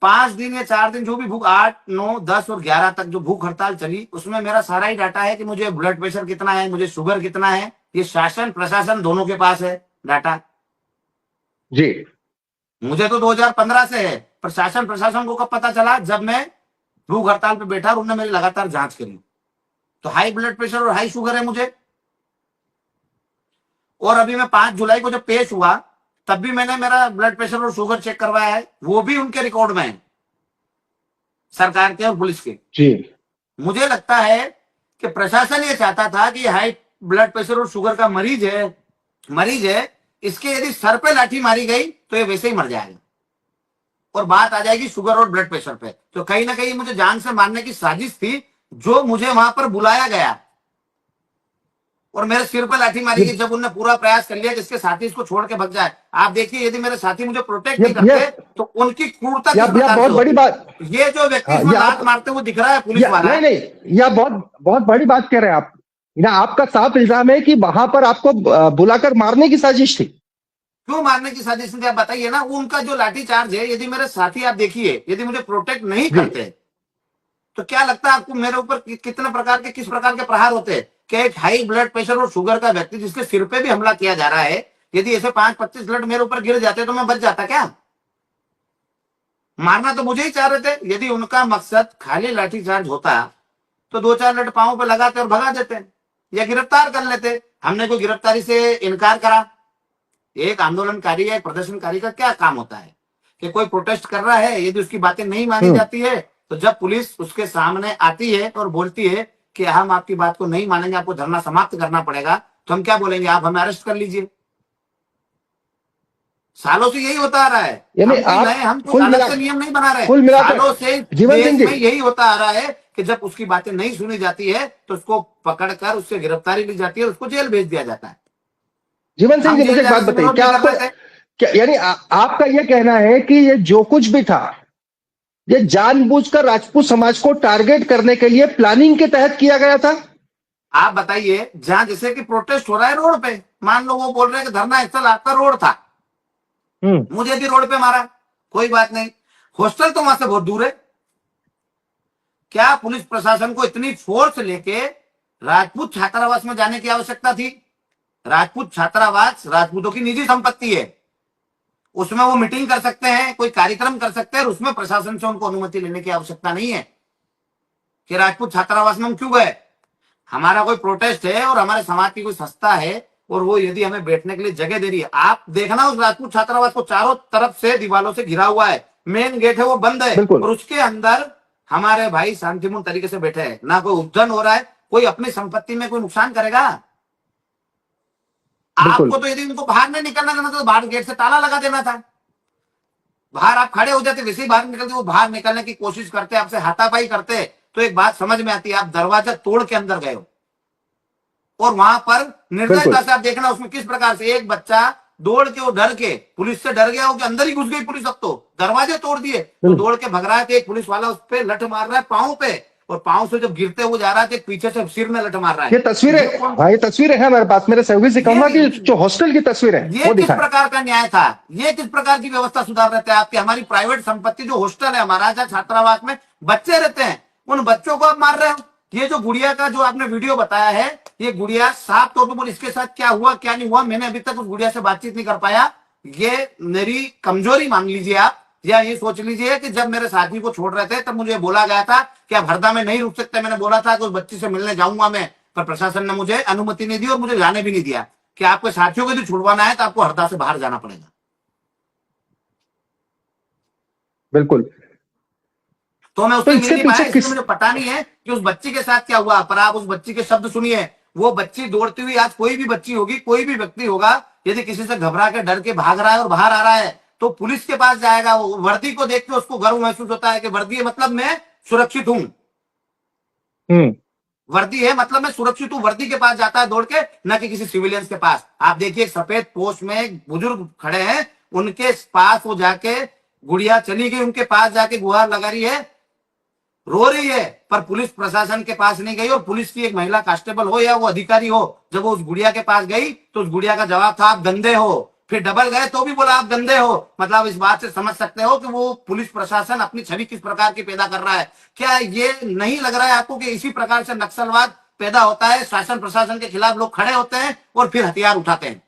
5 दिन या 4 दिन जो भी भूख, 8, 9, 10 और 11 तक जो भूख हड़ताल चली, उसमें मेरा सारा ही डाटा है कि मुझे ब्लड प्रेशर कितना है, मुझे शुगर कितना है। ये शासन प्रशासन दोनों के पास है डाटा। जी मुझे तो 2015 से है, प्रशासन प्रशासन को कब पता चला? जब मैं भूख हड़ताल पे बैठा और उन्होंने मेरी लगातार जांच करी। तो हाई ब्लड प्रेशर और हाई शुगर है मुझे। और अभी मैं 5 जुलाई को जब पेश हुआ तब भी मैंने मेरा ब्लड प्रेशर और शुगर चेक करवाया है, वो भी उनके रिकॉर्ड में है, सरकार के और पुलिस के। जी मुझे लगता है कि प्रशासन ये चाहता था कि हाई ब्लड प्रेशर और शुगर का मरीज है, इसके यदि सर पे लाठी मारी गई तो ये वैसे ही मर जाएगा और बात आ जाएगी शुगर और ब्लड प्रेशर पे। तो कहीं ना कहीं मुझे जान से मारने की साजिश थी, जो मुझे वहां पर बुलाया गया और मेरे सिर पर लाठी मारी गई। जब उन्होंने पूरा प्रयास कर लिया कि इसके साथी इसको छोड़ के भग जाए। आप देखिए, यदि मेरे साथी मुझे प्रोटेक्ट नहीं करते तो उनकी क्रूरता किस प्रकार बहुत से बड़ी होती। बात। ये जो व्यक्ति हाँ, इसमें ये लात आप मारते हुए दिख रहा है पुलिस वाला, नहीं नहीं, यह बहुत बहुत बड़ी बात कह रहे हैं आप। ना आपका साफ इल्जाम है कि वहां पर आपको बुलाकर मारने की साजिश थी। क्यों मारने की साजिश थी? आप बताइए ना। उनका जो लाठी चार्ज है, यदि मेरे साथी, आप देखिए, यदि मुझे प्रोटेक्ट नहीं जी करते तो क्या लगता है आपको मेरे ऊपर कितने प्रकार के, किस प्रकार के प्रहार होते? कि एक हाई ब्लड प्रेशर और शुगर का व्यक्ति जिसके सिर पे भी हमला किया जा रहा है, यदि ऐसे 5-25 ब्लड मेरे ऊपर गिर जाते तो मैं बच जाता क्या? मारना तो मुझे ही चाह रहे थे। यदि उनका मकसद खाली लाठीचार्ज होता तो 2-4 लट पांव पे लगाते और भगा देते या गिरफ्तार कर लेते। हमने कोई गिरफ्तारी से इनकार करा? एक आंदोलनकारी या प्रदर्शनकारी का क्या काम होता है कि कोई प्रोटेस्ट कर रहा है, यदि उसकी बातें नहीं मानी जाती है तो जब पुलिस उसके सामने आती है और बोलती है कि हम आपकी बात को नहीं मानेंगे, आपको धरना समाप्त करना पड़ेगा, तो हम क्या बोलेंगे? आप हमें अरेस्ट कर लीजिए। सालों से यही होता आ रहा है। यानी हम कोई नए, हम कोई अलग से नियम नहीं बना रहे। कुल मिलाकर सालों से जीवन सिंह देश में जी, यही होता आ रहा है कि जब उसकी बातें नहीं सुनी जाती है तो उसको पकड़कर उससे गिरफ्तारी ली जाती है, उसको जेल भेज दिया जाता है। जीवन सिंह हम जी, मुझे जेल एक बात जाने से बताइए, विरोध क्या नहीं कर आपको रहे थे। क्या यानी आपका यह कहना है कि ये जो कुछ भी था, ये जानबूझकर राजपूत समाज को टारगेट करने के लिए प्लानिंग के तहत किया गया था? आप बताइए, जहां जैसे कि प्रोटेस्ट हो रहा है रोड पे, मान लो वो बोल रहे हैं कि धरना स्थल आपका रोड था, मुझे भी रोड पे मारा, कोई बात नहीं। हॉस्टल तो वहां से बहुत दूर है। क्या पुलिस प्रशासन को इतनी फोर्स लेके राजपूत छात्रावास में जाने की आवश्यकता थी? राजपूत छात्रावास राजपूतों की निजी संपत्ति है, उसमें वो मीटिंग कर सकते हैं, कोई कार्यक्रम कर सकते हैं, और उसमें प्रशासन से उनको अनुमति लेने की आवश्यकता नहीं है। कि राजपूत छात्रावास में हम क्यों गए? हमारा कोई प्रोटेस्ट है और हमारे समाज की कोई संस्था है और वो यदि हमें बैठने के लिए जगह दे रही है। आप देखना, उस राजपूत छात्रावास को चारों तरफ से दीवारों से घिरा हुआ है, मेन गेट है वो बंद है, और उसके अंदर हमारे भाई शांतिपूर्ण तरीके से बैठे हैं। ना कोई उद्यन हो रहा है, कोई अपनी संपत्ति में कोई नुकसान करेगा? आपको तो यदि उनको बाहर नहीं निकलना देना था तो बाहर गेट से ताला लगा देना था। बाहर आप खड़े हो जाते, वैसे ही बाहर निकलते, वो बाहर निकलने की कोशिश करते, आपसे हाथापाई करते, तो एक बात समझ में आती है, आप दरवाजा तोड़ के अंदर गए हो। और वहां पर निर्दयता से आप देखना, उसमें किस प्रकार से एक बच्चा दौड़ के, वो डर के, पुलिस से डर गया, वो अंदर ही घुस गई पुलिस। अब तो दरवाजे तोड़ दिए, तो दौड़ के भग रहा है, एक पुलिस वाला उस पर लठ मार रहा है पांव पे, और पांव से जब गिरते हुए जा रहा है, पीछे से सिर में लठ मार रहा है। ये तस्वीरें, हाँ ये तस्वीरें हैं मेरे पास, मेरे सहयोगी से कहूंगा कि जो हॉस्टल की तस्वीर है ये किस प्रकार का न्याय था? ये किस प्रकार की व्यवस्था सुधार रहे थे आपके? हमारी प्राइवेट संपत्ति जो हॉस्टल है हमारा, जहाँ छात्रावास में बच्चे रहते हैं, उन बच्चों को आप मार रहे हो। ये जो गुड़िया का जो आपने वीडियो बताया है, ये गुड़िया साफ तौर पर, इसके साथ क्या हुआ क्या नहीं हुआ, मैंने अभी तक उस गुड़िया से बातचीत नहीं कर पाया। ये मेरी कमजोरी मान लीजिए आप, या ये सोच लीजिए कि जब मेरे साथी को छोड़ रहे थे तब मुझे बोला गया था कि आप हरदा में नहीं रुक सकते। मैंने बोला था कि उस बच्ची से मिलने जाऊंगा मैं, पर प्रशासन ने मुझे अनुमति नहीं दी और मुझे जाने भी नहीं दिया कि आपके साथियों को यदि छुड़वाना है तो आपको हरदा से बाहर जाना पड़ेगा। बिल्कुल। तो मैं उससे मिल नहीं पाया, इसलिए मुझे पता नहीं है कि उस बच्ची के साथ क्या हुआ। पर आप उस बच्ची के शब्द सुनिए, वो बच्ची दौड़ती हुई, आज कोई भी बच्ची होगी, कोई भी व्यक्ति होगा, यदि किसी से घबरा के डर के भाग रहा है और बाहर आ रहा है तो पुलिस के पास जाएगा। वो वर्दी को देख के उसको गर्व महसूस होता है कि वर्दी मतलब मैं सुरक्षित हूं। वर्दी है मतलब मैं सुरक्षित हूं, वर्दी के पास जाता है दौड़ के, न कि किसी सिविलियंस के पास। आप देखिए एक सफेद पोस्ट में एक बुजुर्ग खड़े हैं, उनके पास वो जाके, गुड़िया चली गई उनके पास जाके गुहार लगा रही है, रो रही है, पर पुलिस प्रशासन के पास नहीं गई। और पुलिस की एक महिला कांस्टेबल हो या वो अधिकारी हो, जब वो उस गुड़िया के पास गई तो उस गुड़िया का जवाब था आप गंदे हो। फिर डबल गए तो भी बोला आप गंदे हो। मतलब इस बात से समझ सकते हो कि वो पुलिस प्रशासन अपनी छवि किस प्रकार की पैदा कर रहा है। क्या ये नहीं लग रहा है आपको कि इसी प्रकार से नक्सलवाद पैदा होता है, शासन प्रशासन के खिलाफ लोग खड़े होते हैं और फिर हथियार उठाते हैं।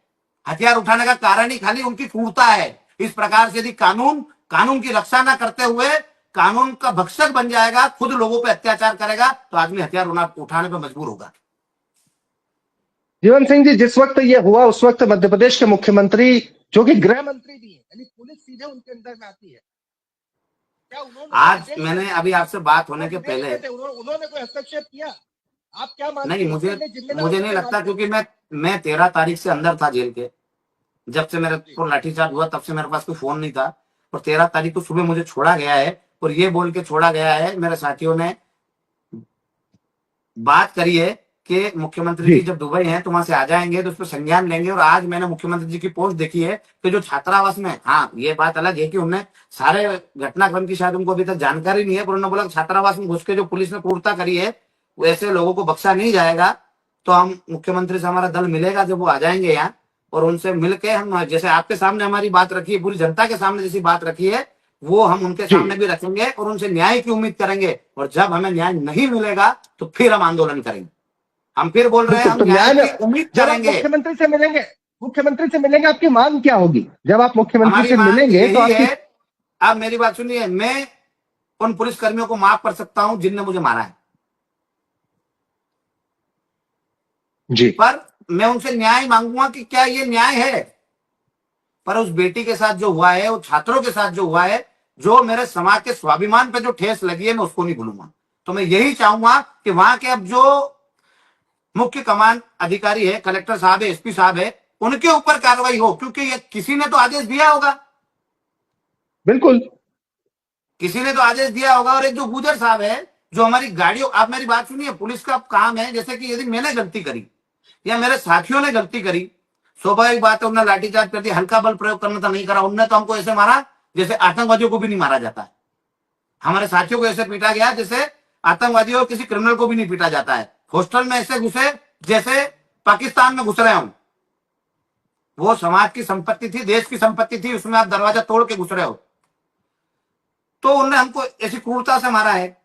हथियार उठाने का कारण ही खाली उनकी क्रूरता है। इस प्रकार से यदि कानून की रक्षा ना करते हुए कानून का भक्षक बन जाएगा, खुद लोगों पे अत्याचार करेगा, तो आदमी हथियार उठाने पे मजबूर होगा। जीवन सिंह जी, जिस वक्त ये हुआ उस वक्त मध्य प्रदेश के मुख्यमंत्री, जो कि गृह मंत्री भी है, यानी पुलिस सीधे उनके अंदर में आती है, क्या उन्होंने आज मैंने अभी आपसे बात होने के पहले, उन्होंने कोई हस्तक्षेप किया? आप क्या मानते नहीं, हैं? मुझे नहीं लगता, क्योंकि मैं 13 तारीख से अंदर था जेल के। जब से मेरे को लाठीचार्ज हुआ तब से मेरे पास कोई फोन नहीं था, और 13 तारीख को सुबह मुझे छोड़ा गया है, और ये बोल के छोड़ा गया है, मेरे साथियों ने बात करी है कि मुख्यमंत्री जी जब दुबई हैं तो वहां से आ जाएंगे तो उस पर संज्ञान लेंगे। और आज मैंने मुख्यमंत्री जी की पोस्ट देखी है कि जो छात्रावास में, हाँ ये बात अलग है कि उन्हें सारे घटनाक्रम की शायद उनको अभी तक जानकारी नहीं है, पर उन्होंने बोला छात्रावास में घुस के जो पुलिस ने क्रूरता करी है वैसे लोगों को बख्शा नहीं जाएगा। तो हम मुख्यमंत्री से हमारा दल मिलेगा जब वो आ जाएंगे यहाँ, और उनसे मिलके हम, जैसे आपके सामने हमारी बात रखी है, पूरी जनता के सामने जैसी बात रखी है, वो हम उनके सामने भी रखेंगे और उनसे न्याय की उम्मीद करेंगे। और जब हमें न्याय नहीं मिलेगा तो फिर हम आंदोलन करेंगे। हम फिर बोल रहे हैं, हम न्याय की उम्मीद करेंगे। मुख्यमंत्री से मिलेंगे, आपकी मांग क्या होगी जब आप मुख्यमंत्री से मिलेंगे? तो यही है, आप मेरी बात सुनिए, मैं उन पुलिस कर्मियों को माफ कर सकता हूं जिनने मुझे मारा है जी, पर मैं उनसे न्याय मांगूंगा कि क्या ये न्याय है। पर उस बेटी के साथ जो हुआ है, उस छात्रों के साथ जो हुआ है, जो मेरे समाज के स्वाभिमान पे जो ठेस लगी है, मैं उसको नहीं भूलूंगा। तो मैं यही चाहूंगा कि वहां के अब जो मुख्य कमान अधिकारी है, कलेक्टर साहब है, एसपी साहब है, उनके ऊपर कार्रवाई हो, क्योंकि ये किसी ने तो आदेश दिया होगा। बिल्कुल, किसी ने तो आदेश दिया होगा। और एक जो गुजर साहब है, जो हमारी गाड़ियों, आप मेरी बात सुनिए, पुलिस का काम है, जैसे कि यदि मैंने गलती करी या मेरे साथियों ने गलती करी, स्वाभाविक बात है, उन्होंने लाठीचार्ज कर दिया, हल्का बल प्रयोग करना था, नहीं करा। उनने तो हमको ऐसे मारा जैसे आतंकवादियों को भी नहीं मारा जाता है। हमारे साथियों को ऐसे पीटा गया जैसे आतंकवादियों, किसी क्रिमिनल को भी नहीं पीटा जाता है। हॉस्टल में ऐसे घुसे जैसे पाकिस्तान में घुस रहे हो। वो समाज की संपत्ति थी, देश की संपत्ति थी, उसमें आप दरवाजा तोड़ के घुस रहे हो। तो उन्होंने हमको ऐसी क्रूरता से मारा है,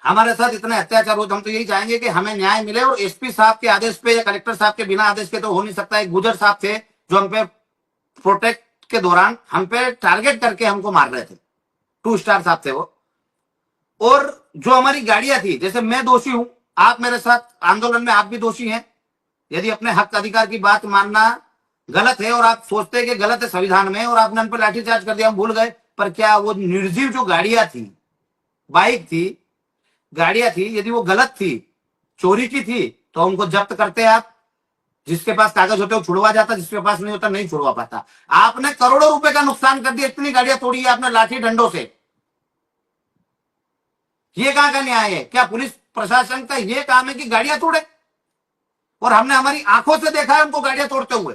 हमारे साथ इतने अत्याचार हो। तो हम तो यही चाहेंगे कि हमें न्याय मिले। और एसपी साहब के आदेश पे या कलेक्टर साहब के बिना आदेश के तो हो नहीं सकता। एक गुजर साहब थे जो हम पे प्रोटेक्ट के दौरान हम पे टारगेट करके हमको मार रहे थे, 2 स्टार साहब थे वो। और जो हमारी गाड़ियां थी, जैसे मैं दोषी हूं, आप मेरे साथ आंदोलन में आप भी दोषी हैं। यदि अपने हक अधिकार की बात मानना गलत है और आप सोचते हैं कि गलत है संविधान में, और आपने हम पर लाठीचार्ज कर दिया, हम भूल गए, पर क्या वो निर्जीव जो गाड़ियां थी, बाइक थी, गाड़ियां थी, यदि वो गलत थी, चोरी की थी, तो उनको जब्त करते आप। जिसके पास कागज होते वो छुड़वा जाता, जिसके पास नहीं होता नहीं छुड़वा पाता। आपने करोड़ों रुपए का नुकसान कर दिया, इतनी गाड़ियां तोड़ी है आपने लाठी डंडों से। ये कहां का न्याय है? क्या पुलिस प्रशासन का ये काम है कि गाड़ियां तोड़े? और हमने हमारी आंखों से देखा है उनको गाड़ियां तोड़ते हुए।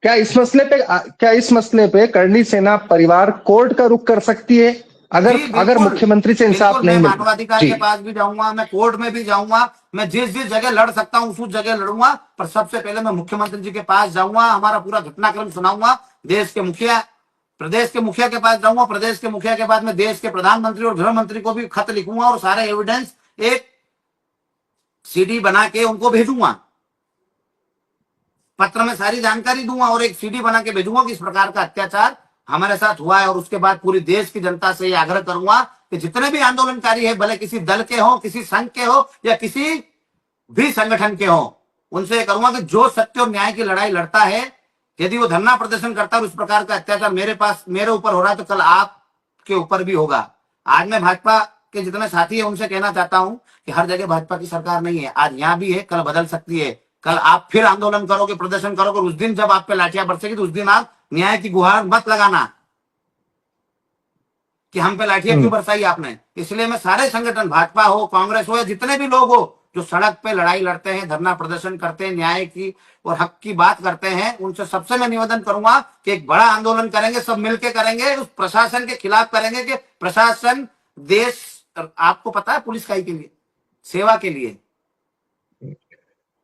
क्या इस मसले पे करणी सेना परिवार कोर्ट का रुख कर सकती है अगर मुख्यमंत्री से इंसाफ नहीं मिले? मानवाधिकार के पास भी जाऊंगा, मैं कोर्ट में भी जाऊंगा, मैं जिस जिस जगह लड़ सकता हूं उस जगह लड़ूंगा। पर सबसे पहले मैं मुख्यमंत्री जी के पास जाऊंगा, हमारा पूरा घटनाक्रम सुनाऊंगा, देश के मुखिया, प्रदेश के मुखिया के पास जाऊंगा, प्रदेश के मुखिया के बाद में देश के प्रधानमंत्री और गृह मंत्री को भी खत लिखूंगा और सारे एविडेंस एक सीडी बना के उनको भेजूंगा, पत्र में सारी जानकारी दूंगा और एक सीडी बना के भेजूंगा कि इस प्रकार का अत्याचार हमारे साथ हुआ है। और उसके बाद पूरी देश की जनता से यह आग्रह करूंगा कि जितने भी आंदोलनकारी है, भले किसी दल के हो, किसी संघ के हो या किसी भी संगठन के हो, उनसे कहूंगा कि जो सत्य और न्याय की लड़ाई लड़ता है, यदि वो धरना प्रदर्शन करता है और इस प्रकार का अत्याचार मेरे ऊपर हो रहा है, तो कल आपके ऊपर भी होगा। आज मैं भाजपा के जितने साथी है उनसे कहना चाहता हूं कि हर जगह भाजपा की सरकार नहीं है, आज यहां भी है, कल बदल सकती है। कल आप फिर आंदोलन करोगे, प्रदर्शन करोगे, उस दिन जब आप पे लाठियां बरसेगी तो उस दिन आप न्याय की गुहार मत लगाना। कि हम पे लाठियां क्यों बरसाई आपने। इसलिए मैं सारे संगठन, भाजपा हो, कांग्रेस हो, या जितने भी लोग हो जो सड़क पे लड़ाई लड़ते हैं, धरना प्रदर्शन करते हैं, न्याय की और हक की बात करते हैं, उनसे सबसे मैं निवेदन करूंगा कि एक बड़ा आंदोलन करेंगे, सब मिलकर करेंगे, उस प्रशासन के खिलाफ करेंगे कि प्रशासन देश, आपको पता है पुलिस काहे के लिए, सेवा के लिए।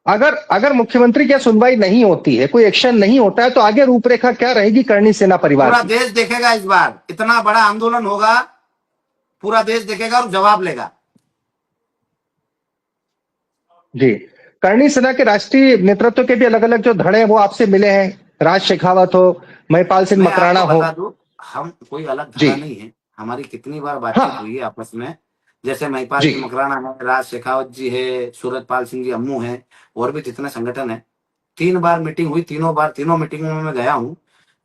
अगर अगर मुख्यमंत्री की सुनवाई नहीं होती है, कोई एक्शन नहीं होता है, तो आगे रूपरेखा क्या रहेगी करणी सेना परिवार पूरा की? देश देखेगा, इस बार इतना बड़ा आंदोलन होगा, पूरा देश देखेगा और जवाब लेगा। जी, करणी सेना के राष्ट्रीय नेतृत्व के भी अलग अलग जो धड़े हैं वो आपसे मिले हैं, राज शेखावत हो, महिपाल सिंह मैं मकराना आपको हो। बता दूं, हम कोई अलग जी। धड़ा नहीं है, हमारी कितनी बार बातचीत हाँ। हुई है आपस में। जैसे महिपाल जी। जी मकराना है, राज शेखावत जी है, सूरजपाल सिंह जी अम्मू है, और भी जितने संगठन है, 3 बार मीटिंग हुई, तीनों मीटिंगों में मैं गया हूं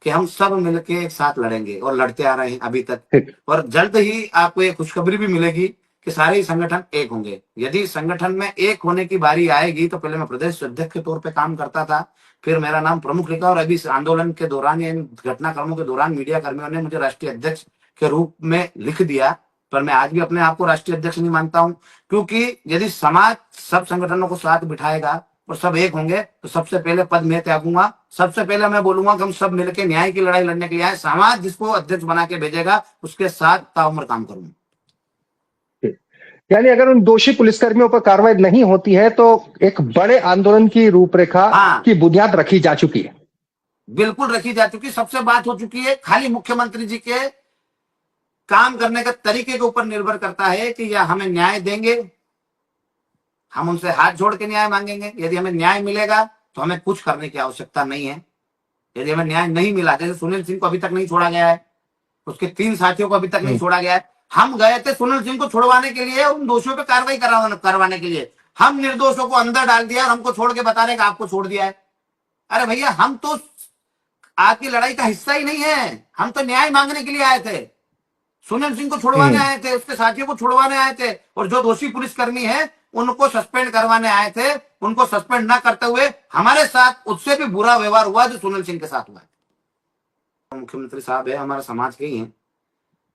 कि हम सब मिलके एक साथ लड़ेंगे और लड़ते आ रहे हैं अभी तक। ठीक। और जल्द ही आपको एक खुशखबरी भी मिलेगी कि सारे ही संगठन एक होंगे। यदि संगठन में एक होने की बारी आएगी, तो पहले मैं प्रदेश अध्यक्ष के तौर पे काम करता था, फिर मेरा नाम प्रमुख लिखा, और अभी इस आंदोलन के दौरान या इन घटनाक्रमों के दौरान मीडिया कर्मियों ने मुझे राष्ट्रीय अध्यक्ष के रूप में लिख दिया। पर मैं आज भी अपने आप को राष्ट्रीय अध्यक्ष नहीं मानता हूं, क्योंकि यदि समाज सब संगठनों को साथ बिठाएगा और सब एक होंगे, तो सबसे पहले पद मैं त्यागूंगा। सबसे पहले मैं बोलूंगा कि हम सब मिलकर न्याय की लड़ाई लड़ने के लिए आए। समाज जिसको अध्यक्ष बना के भेजेगा, उसके साथ ताउम्र काम करूंगा। यानी अगर उन दोषी पुलिसकर्मियों पर कार्रवाई नहीं होती है, तो एक बड़े आंदोलन की रूपरेखा हाँ, की बुनियाद रखी जा चुकी है। बिल्कुल रखी जा चुकी, सबसे बात हो चुकी है। खाली मुख्यमंत्री जी के काम करने के तरीके के ऊपर निर्भर करता है कि या हमें न्याय देंगे, हम उनसे हाथ जोड़ के न्याय मांगेंगे। यदि हमें न्याय मिलेगा तो हमें कुछ करने की आवश्यकता नहीं है। यदि हमें न्याय नहीं मिला, जैसे सुनील सिंह को अभी तक नहीं छोड़ा गया है, उसके 3 साथियों को अभी तक नहीं छोड़ा गया है। हम गए थे सुनील सिंह को छुड़वाने के लिए, उन दोषियों पे कार्रवाई करवाने के लिए। हम निर्दोषों को अंदर डाल दिया और हमको छोड़ के बता रहे कि आपको छोड़ दिया है। अरे भैया, हम तो आपकी लड़ाई का हिस्सा ही नहीं है, हम तो न्याय मांगने के लिए आए थे। सुनील सिंह को छुड़वाने आए थे, उसके साथियों को छुड़वाने आए थे, और जो दोषी पुलिसकर्मी है उनको सस्पेंड करवाने आए थे। उनको सस्पेंड ना करते हुए हमारे साथ उससे भी बुरा व्यवहार हुआ जो सुनील सिंह के साथ हुआ है। मुख्यमंत्री साहब है, हमारे समाज के ही हैं,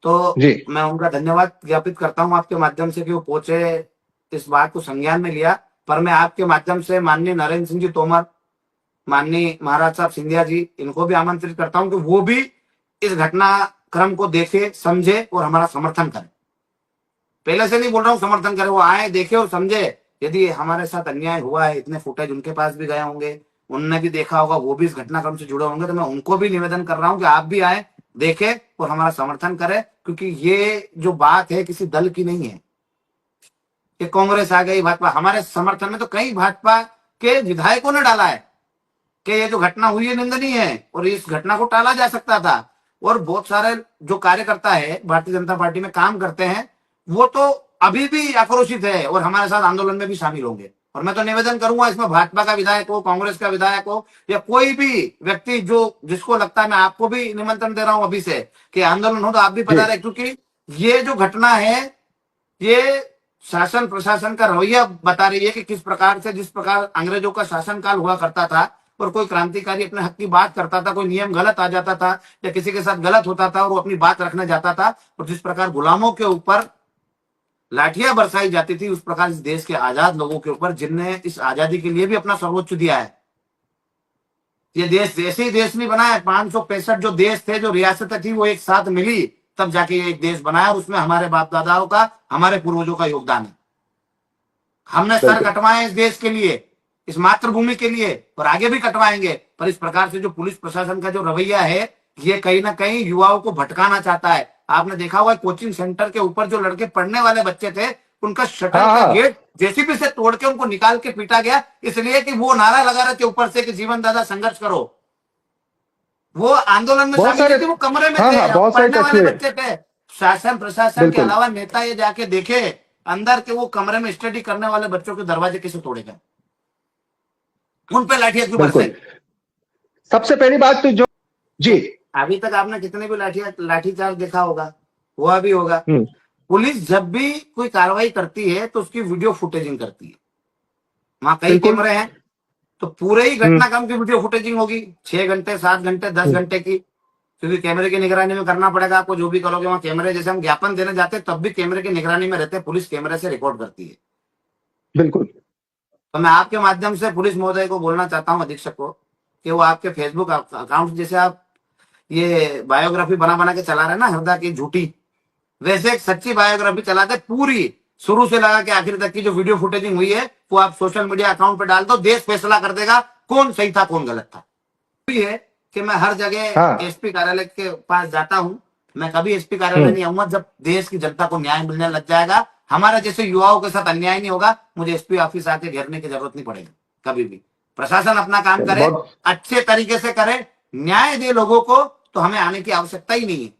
तो जी। मैं उनका धन्यवाद ज्ञापित करता हूं आपके माध्यम से कि वो पहुंचे, इस बात को संज्ञान में लिया। पर मैं आपके माध्यम से माननीय नरेंद्र सिंह जी तोमर, माननीय महाराज साहब सिंधिया जी, इनको भी आमंत्रित करता हूं कि वो भी इस घटनाक्रम को देखे, समझे और हमारा समर्थन करे। पहले से नहीं बोल रहा हूं समर्थन करे, वो आए, देखे और समझे। यदि हमारे साथ अन्याय हुआ है, इतने फुटेज उनके पास भी गए होंगे, उनने भी देखा होगा, वो भी इस घटनाक्रम से जुड़े होंगे, तो मैं उनको भी निवेदन कर रहा हूं कि आप भी आए, देखे और हमारा समर्थन करें। क्योंकि ये जो बात है किसी दल की नहीं है कि कांग्रेस आ गई, भाजपा। हमारे समर्थन में तो कई भाजपा के विधायकों ने डाला है कि ये जो घटना हुई है निंदनीय है और इस घटना को टाला जा सकता था। और बहुत सारे जो कार्यकर्ता है, भारतीय जनता पार्टी में काम करते हैं, वो तो अभी भी आक्रोशित है और हमारे साथ आंदोलन में भी शामिल होंगे। और मैं तो निवेदन करूंगा, इसमें भाजपा का विधायक हो, कांग्रेस का विधायक हो, या कोई भी व्यक्ति जो जिसको लगता है, मैं आपको भी निमंत्रण दे रहा हूं अभी से कि आंदोलन हो तो आप भी पधारें। क्योंकि ये जो घटना है, ये शासन प्रशासन का रवैया बता रही है कि किस प्रकार से, जिस प्रकार अंग्रेजों का शासनकाल हुआ करता था और कोई क्रांतिकारी अपने हक की बात करता था, कोई नियम गलत आ जाता था या किसी के साथ गलत होता था और वो अपनी बात रखने जाता था, और जिस प्रकार गुलामों के ऊपर लाठियां बरसाई जाती थी, उस प्रकार इस देश के आजाद लोगों के ऊपर, जिनने इस आजादी के लिए भी अपना सर्वोच्च दिया है। ये देश ऐसे ही देश नहीं बना है। 565 जो देश थे, जो रियासतें थी, वो एक साथ मिली तब जाके ये एक देश बनाया, और उसमें हमारे बाप दादाओं का, हमारे पूर्वजों का योगदान है। हमने सर कटवाए इस देश के लिए, इस मातृभूमि के लिए, और आगे भी कटवाएंगे। पर इस प्रकार से जो पुलिस प्रशासन का जो रवैया है, ये कहीं ना कहीं युवाओं को भटकाना चाहता है। आपने देखा होगा कोचिंग सेंटर के ऊपर जो लड़के पढ़ने वाले बच्चे थे, उनका शटर का गेट जेसीबी से तोड़ के उनको निकाल के पीटा गया, इसलिए कि वो नारा लगा रहे थे ऊपर से कि जीवन दादा संघर्ष करो। वो आंदोलन में शामिल थे, वो कमरे में थे, पढ़ने वाले बच्चे थे। शासन प्रशासन के अलावा नेता ये जाके देखे अंदर के वो कमरे में स्टडी करने वाले बच्चों के दरवाजे कैसे तोड़े गए, उन पे लाठियां क्यों बरसाई। सबसे पहली बात तो जो जी, अभी तक आपने कितने भी लाठीचार्ज देखा होगा, हुआ भी होगा। पुलिस जब भी कोई कार्रवाई करती है तो उसकी वीडियो फुटेजिंग करती है। वहां कई कैमरे हैं, तो पूरे ही घटनाक्रम की वीडियो फुटेजिंग होगी, 6 घंटे, 7 घंटे, 10 घंटे की। क्योंकि कैमरे की निगरानी में करना पड़ेगा आपको, जो भी करोगे वहां कैमरे, जैसे हम ज्ञापन देने जाते हैं तब भी कैमरे की निगरानी में रहते हैं, पुलिस कैमरे से रिकॉर्ड करती है। बिल्कुल। तो मैं आपके माध्यम से पुलिस महोदय को बोलना चाहता हूं, अधीक्षक को, कि वो आपके फेसबुक अकाउंट, जैसे आप ये बायोग्राफी बना बना के चला रहे हैं ना हृदय की झूठी, वैसे एक सच्ची बायोग्राफी चलाते, पूरी शुरू से लगा के आखिर तक की जो वीडियो फुटेजिंग हुई है वो आप सोशल मीडिया अकाउंट पे डाल दो, देश फैसला कर देगा कौन सही था कौन गलत था। ये है कि मैं हर जगह हाँ। एसपी कार्यालय के पास जाता हूं, मैं कभी एसपी कार्यालय नहीं आऊंगा जब देश की जनता को न्याय मिलने लग जाएगा, हमारे जैसे युवाओं के साथ अन्याय नहीं होगा, मुझे एसपी ऑफिस आके घेरने की जरूरत नहीं पड़ेगी कभी भी। प्रशासन अपना काम करे, बहुत अच्छे तरीके से करे, न्याय दे लोगों को, तो हमें आने की आवश्यकता ही नहीं है।